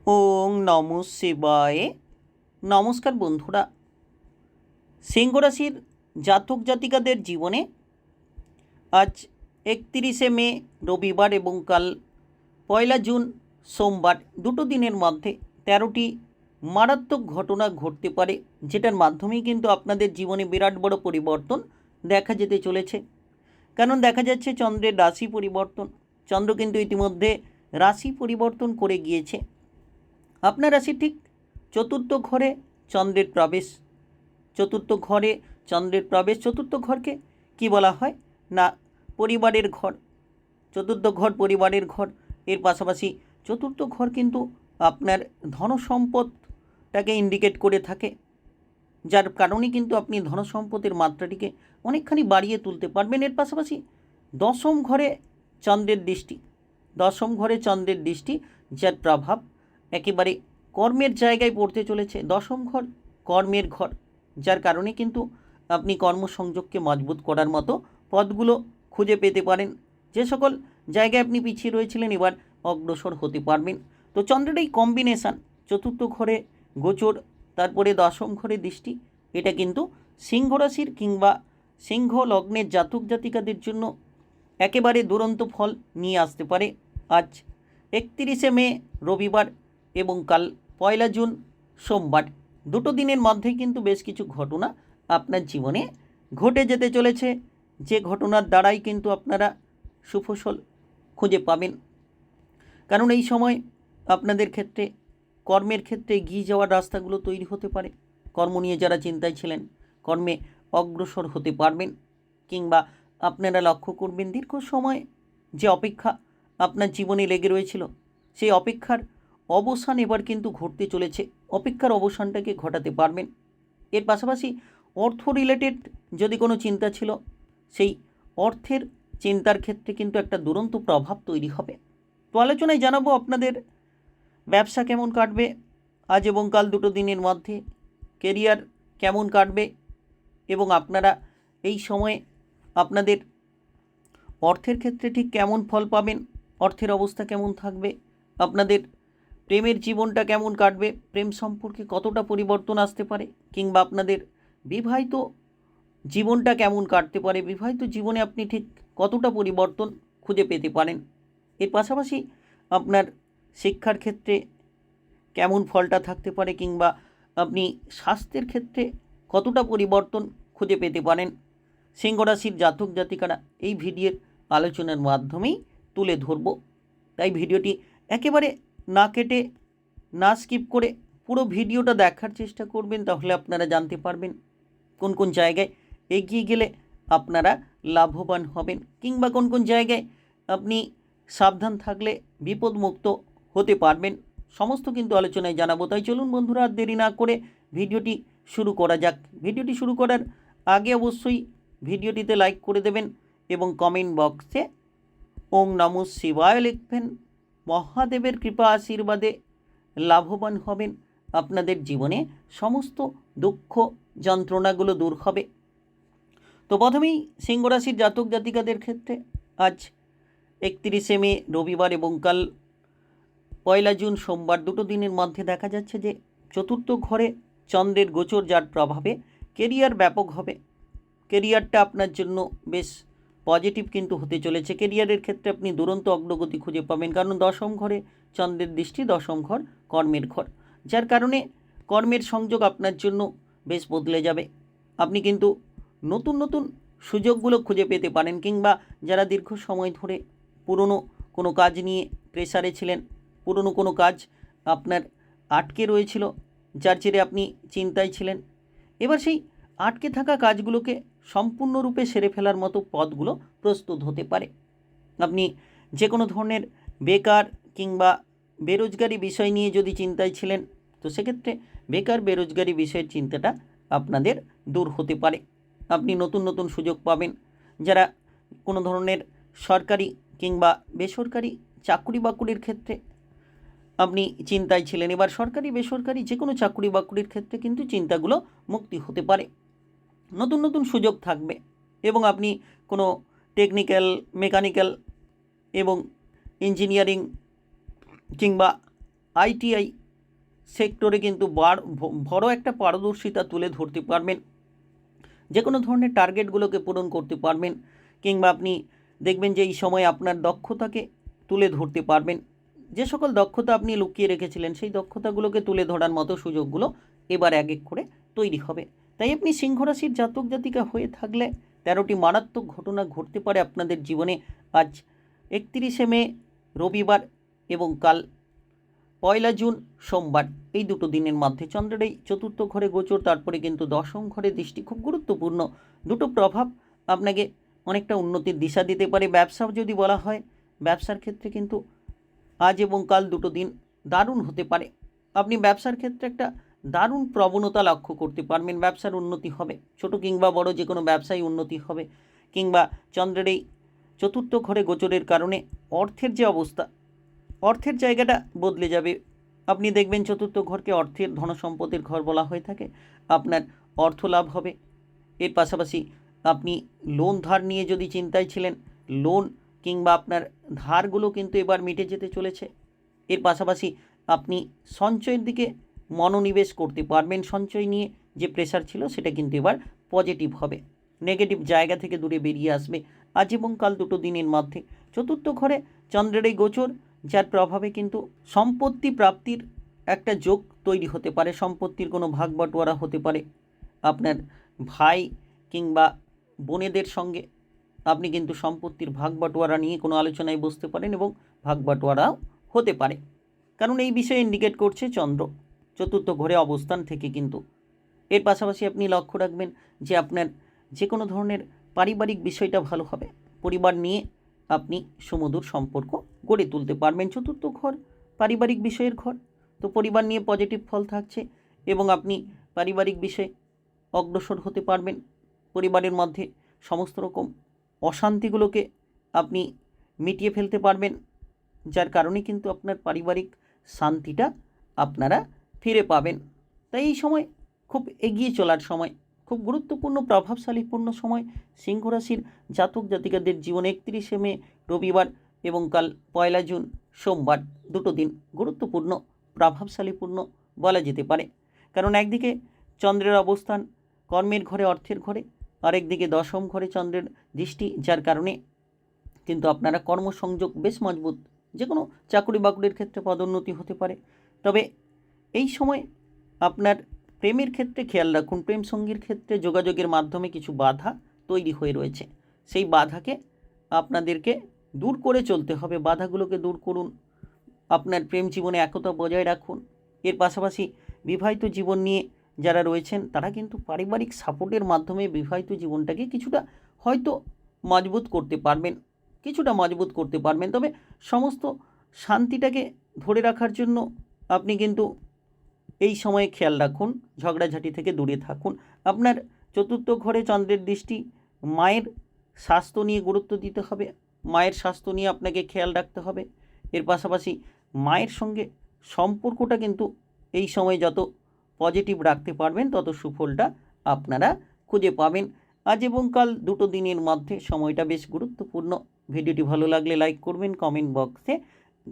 ওং নমঃ শিবায়। নমস্কার বন্ধুরা, সিংহ রাশির জাতক জাতিকাদের জীবনে আজ 31শে মে রবিবার এবং কাল 1লা জুন সোমবার দুটো দিনের মধ্যে 13টি মারাত্মক ঘটনা ঘটতে পারে, যেটার মাধ্যমেই কিন্তু আপনাদের জীবনে বিরাট বড় পরিবর্তন দেখা যেতে চলেছে। কারণ দেখা যাচ্ছে চন্দ্রের রাশি পরিবর্তন। চন্দ্র কিন্তু ইতিমধ্যে রাশি পরিবর্তন করে গিয়েছে। আপনার রাশি ঠিক চতুর্থ ঘরে চন্দ্রের প্রবেশ। চতুর্থ ঘরকে কি বলা হয় না, পরিবারের ঘর। চতুর্থ ঘর পরিবারের ঘর। এর পাশাপাশি চতুর্থ ঘর কিন্তু আপনার ধনসম্পদটাকে ইন্ডিকেট করে থাকে, যার কারণে কিন্তু আপনি ধনসম্পদের মাত্রাটিকে অনেকখানি বাড়িয়ে তুলতে পারবেন। এর পাশাপাশি দশম ঘরে চন্দ্রের দৃষ্টি। যার প্রভাব একেবারে কর্মের জায়গায় পড়তে চলেছে। দশম ঘর কর্মের ঘর, যার কারণে কিন্তু আপনি কর্মসংযোগকে মজবুত করার মতো পথগুলো খুঁজে পেতে পারেন। যে সকল জায়গায় আপনি পিছিয়ে রয়েছিলেন এবার অগ্রসর হতে পারবেন। তো চন্দ্রের এই কম্বিনেশান, চতুর্থ ঘরে গোচর, তারপরে দশম ঘরে দৃষ্টি, এটা কিন্তু সিংহ রাশির কিংবা সিংহ লগ্নের জাতক জাতিকাদের জন্য একেবারে দুরন্ত ফল নিয়ে আসতে পারে। আজ 31শে মে রবিবার এবং কাল 1লা জুন সোমবার দুটো দিনের মধ্যেই কিন্তু বেশ কিছু ঘটনা আপনার জীবনে ঘটে যেতে চলেছে, যে ঘটনার দ্বারাই কিন্তু আপনারা সুফসল খুঁজে পাবেন। কারণ এই সময় আপনাদের ক্ষেত্রে কর্মের ক্ষেত্রে এগিয়ে যাওয়ার রাস্তাগুলো তৈরি হতে পারে। কর্ম নিয়ে যারা চিন্তায় ছিলেন কর্মে অগ্রসর হতে পারবেন, কিংবা আপনারা লক্ষ্য করবেন দীর্ঘ সময় যে অপেক্ষা আপনার জীবনে লেগে রয়েছিল, সেই অপেক্ষার অবসান এবার কিন্তু ঘটতে চলেছে। অপেক্ষার অবসানটাকে ঘটাতে পারবেন। এর পাশাপাশি অর্থ রিলেটেড যদি কোনো চিন্তা ছিল, সেই অর্থের চিন্তার ক্ষেত্রে কিন্তু একটা দুরন্ত প্রভাব তৈরি হবে। তো আলোচনায় জানাবো আপনাদের ব্যবসা কেমন কাটবে আজ এবং কাল দুটো দিনের মধ্যে, কেরিয়ার কেমন কাটবে, এবং আপনারা এই সময়ে আপনাদের অর্থের ক্ষেত্রে ঠিক কেমন ফল পাবেন, অর্থের অবস্থা কেমন থাকবে, আপনাদের প্রেমের জীবনটা কেমন কাটবে, প্রেম সম্পর্কে কতটা পরিবর্তন আসতে পারে, কিংবা আপনাদের বিবাহিত জীবনটা কেমন কাটতে পারে, বিবাহিত জীবনে আপনি ঠিক কতটা পরিবর্তন খুঁজে পেতে পারেন। এর পাশাপাশি আপনার শিক্ষার ক্ষেত্রে কেমন ফলটা থাকতে পারে, কিংবা আপনি স্বাস্থ্যের ক্ষেত্রে কতটা পরিবর্তন খুঁজে পেতে পারেন, সিংহ রাশির জাতক জাতিকারা এই ভিডিওর আলোচনার মাধ্যমেই তুলে ধরব। তাই ভিডিওটি একেবারে না কেটে, না স্কিপ করে পুরো ভিডিওটা দেখার চেষ্টা করবেন, তাহলে আপনারা জানতে পারবেন কোন কোন জায়গায় এগিয়ে গেলে আপনারা লাভবান হবেন, কিংবা কোন কোন জায়গায় আপনি সাবধান থাকলে বিপদমুক্ত হতে পারবেন। সমস্ত কিন্তু আলোচনায় জানাবো। তাই চলুন বন্ধুরা, আর দেরি না করে ভিডিওটি শুরু করা যাক। ভিডিওটি শুরু করার আগে অবশ্যই ভিডিওটিতে লাইক করে দেবেন এবং কমেন্ট বক্সে ওং নমঃ শিবায় লিখবেন। মহাদেবের কৃপা আশীর্বাদে লাভবান হবেন। আপনাদের জীবনে সমস্ত দুঃখ যন্ত্রণাগুলো দূর হবে। তো প্রথমেই সিংহ রাশির জাতক জাতিকাদের ক্ষেত্রে আজ 31শে মে রবিবার এবং কাল 1লা জুন সোমবার দুটো দিনের মধ্যে দেখা যাচ্ছে যে চতুর্থ ঘরে চন্দ্রের গোচর, যার প্রভাবে কেরিয়ার ব্যাপক হবে। কেরিয়ারটা আপনার জন্য বেশ পজিটিভ কিন্তু হতে চলেছে। কেরিয়ারের ক্ষেত্রে আপনি দুরন্ত অগ্রগতি খুঁজে পাবেন, কারণ দশম ঘরে চন্দ্রের দৃষ্টি, দশম ঘর কর্মের ঘর, যার কারণে কর্মের সংযোগ আপনার জন্য বেশ বদলে যাবে। আপনি কিন্তু নতুন নতুন সুযোগগুলো খুঁজে পেতে পারেন, কিংবা যারা দীর্ঘ সময় ধরে পুরনো কোনো কাজ নিয়ে প্রেসারে ছিলেন, পুরনো কোনো কাজ আপনার আটকে রয়েছিল, যার জেরে আপনি চিন্তায় ছিলেন, এবার সেই আটকে থাকা কাজগুলোকে সম্পূর্ণরূপে সেরে ফেলার মতো পথগুলো প্রস্তুত হতে পারে। আপনি যে কোনো ধরনের বেকার কিংবা বেরোজগারি বিষয় নিয়ে যদি চিন্তায় ছিলেন, তো সেক্ষেত্রে বেকার বেরোজগারি বিষয়ের চিন্তাটা আপনাদের দূর হতে পারে। আপনি নতুন নতুন সুযোগ পাবেন। যারা কোনো ধরনের সরকারি কিংবা বেসরকারি চাকরি বাকরির ক্ষেত্রে আপনি চিন্তায় ছিলেন, এবার সরকারি বেসরকারি যে কোনো চাকরি বাকরির ক্ষেত্রে কিন্তু চিন্তাগুলো মুক্তি হতে পারে। নতুন নতুন সুযোগ থাকবে এবং আপনি কোনো টেকনিক্যাল, মেকানিক্যাল এবং ইঞ্জিনিয়ারিং কিংবা আইটিআই সেক্টরে কিন্তু বড় একটা পারদর্শিতা তুলে ধরতে পারবেন, যে কোনো ধরনের টার্গেটগুলোকে পূরণ করতে পারবেন, কিংবা আপনি দেখবেন যে এই সময় আপনার দক্ষতাকে তুলে ধরতে পারবেন। যে সকল দক্ষতা আপনি লুকিয়ে রেখেছিলেন সেই দক্ষতাগুলোকে তুলে ধরার মতো সুযোগগুলো এবার এক এক করে তৈরি হবে। তাই আপনি সিংহ রাশির জাতক জাতিকা হয়ে থাকলে 13টি মারাত্মক ঘটনা ঘটতে পারে আপনাদের জীবনে আজ 31শে মে রবিবার এবং কাল 1 জুন সোমবার, এই দুটো দিনের মধ্যে চন্দ্রের এই চতুর্থ ঘরে গোচর, তারপরে কিন্তু দশম ঘরে দৃষ্টি, খুব গুরুত্বপূর্ণ দুটো প্রভাব আপনাকে অনেকটা উন্নতির দিশা দিতে পারে। ব্যবসা যদি বলা হয়, ব্যবসার ক্ষেত্রে কিন্তু আজ এবং কাল দুটো দিন দারুণ হতে পারে। আপনি ব্যবসার ক্ষেত্রে একটা দারুণ প্রবণতা লক্ষ্য করতে পারবেন, ব্যবসার উন্নতি হবে, ছোট কিংবা বড় যে কোনো ব্যবসায় উন্নতি হবে। কিংবা চন্দ্রের এই চতুর্থ ঘরে গোচরের কারণে অর্থের যে অবস্থা, অর্থের জায়গাটা বদলে যাবে। আপনি দেখবেন চতুর্থ ঘরকে অর্থের ধনসম্পদের ঘর বলা হয়ে থাকে, আপনার অর্থ লাভ হবে। এর পাশাপাশি আপনি লোন ধার নিয়ে যদি চিন্তায় ছিলেন, লোন কিংবা আপনার ধারগুলো কিন্তু এবার মিটে যেতে চলেছে। এর পাশাপাশি আপনি সঞ্চয়ের দিকে মনোনিবেশ করতে পারবেন, সঞ্চয় নিয়ে যে প্রেশার ছিল সেটা কিন্তু এবার পজিটিভ হবে, নেগেটিভ জায়গা থেকে দূরে বেরিয়ে আসবে আজ এবং কাল দুটো দিনের মধ্যে। চতুর্থ ঘরে চন্দ্রের এই গোচর, যার প্রভাবে কিন্তু সম্পত্তি প্রাপ্তির একটা যোগ তৈরি হতে পারে, সম্পত্তির কোনো ভাগ বাটোয়ারা হতে পারে। আপনার ভাই কিংবা বোনেদের সঙ্গে আপনি কিন্তু সম্পত্তির ভাগ বাটোয়ারা নিয়ে কোনো আলোচনায় বসতে পারেন এবং ভাগ বাটোয়ারাও হতে পারে, কারণ এই বিষয়ে ইন্ডিকেট করছে চন্দ্র চতুর্থ ঘরে অবস্থান থেকে। কিন্তু এর পাশাপাশি আপনি লক্ষ্য রাখবেন যে আপনার যে কোনো ধরনের পারিবারিক বিষয়টা ভালো হবে, পরিবার নিয়ে আপনি সুমধুর সম্পর্ক গড়ে তুলতে পারবেন। চতুর্থ ঘর পারিবারিক বিষয়ের ঘর, তো পরিবার নিয়ে পজিটিভ ফল থাকছে এবং আপনি পারিবারিক বিষয়ে অগ্রসর হতে পারবেন। পরিবারের মধ্যে সমস্ত রকম অশান্তিগুলোকে আপনি মিটিয়ে ফেলতে পারবেন, যার কারণে কিন্তু আপনার পারিবারিক শান্তিটা আপনারা ফিরে পাবেন। তাই এই সময় খুব এগিয়ে চলার সময়, খুব গুরুত্বপূর্ণ প্রভাবশালীপূর্ণ সময় সিংহ রাশির জাতক জাতিকাদের জীবনে 31শে মে রবিবার এবং কাল 1 জুন সোমবার, দুটো দিন গুরুত্বপূর্ণ প্রভাবশালীপূর্ণ বলা যেতে পারে। কারণ একদিকে চন্দ্রের অবস্থান কর্মের ঘরে, অর্থের ঘরে, আরেকদিকে দশম ঘরে চন্দ্রের দৃষ্টি, যার কারণে কিন্তু আপনারা কর্মসংযোগ বেশ মজবুত, যে কোনো চাকুরি বাকুরির ক্ষেত্রে পদোন্নতি হতে পারে। তবে এই সময় আপনার প্রেমের ক্ষেত্রে খেয়াল রাখুন, প্রেম সঙ্গীর ক্ষেত্রে যোগাযোগের মাধ্যমে কিছু বাধা তৈরি হয়ে রয়েছে, সেই বাধাকে আপনাদেরকে দূর করে চলতে হবে, বাধাগুলোকে দূর করুন, আপনার প্রেম জীবনে একতা বজায় রাখুন। এর পাশাপাশি বিবাহিত জীবন নিয়ে যারা রয়েছেন তারা কিন্তু পারিবারিক সাপোর্টের মাধ্যমে বিবাহিত জীবনটাকে কিছুটা হয়তো মজবুত করতে পারবেন, কিছুটা মজবুত করতে পারবেন। তবে সমস্ত শান্তিটাকে ধরে রাখার জন্য আপনি কিন্তু এই সময়ে খেয়াল রাখুন, ঝগড়াঝাঁটি থেকে দূরে থাকুন। আপনার চতুর্থ ঘরে চন্দ্রের দৃষ্টি, মায়ের স্বাস্থ্য নিয়ে গুরুত্ব দিতে হবে, মায়ের স্বাস্থ্য নিয়ে আপনাকে খেয়াল রাখতে হবে। এর পাশাপাশি মায়ের সঙ্গে সম্পর্কটা কিন্তু এই সময় যত পজিটিভ রাখতে পারবেন তত সুফলটা আপনারা খুঁজে পাবেন। আজ এবং কাল দুটো দিনের মধ্যে সময়টা বেশ গুরুত্বপূর্ণ। ভিডিওটি ভালো লাগলে লাইক করবেন, কমেন্ট বক্সে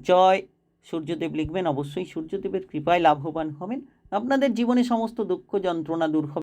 জয় সূর্যদেব লিখবেন, অবশ্যই সূর্যদেবের কৃপায় লাভবান হবেন, আপনাদের জীবনে সমস্ত দুঃখ যন্ত্রণা দূর হবে।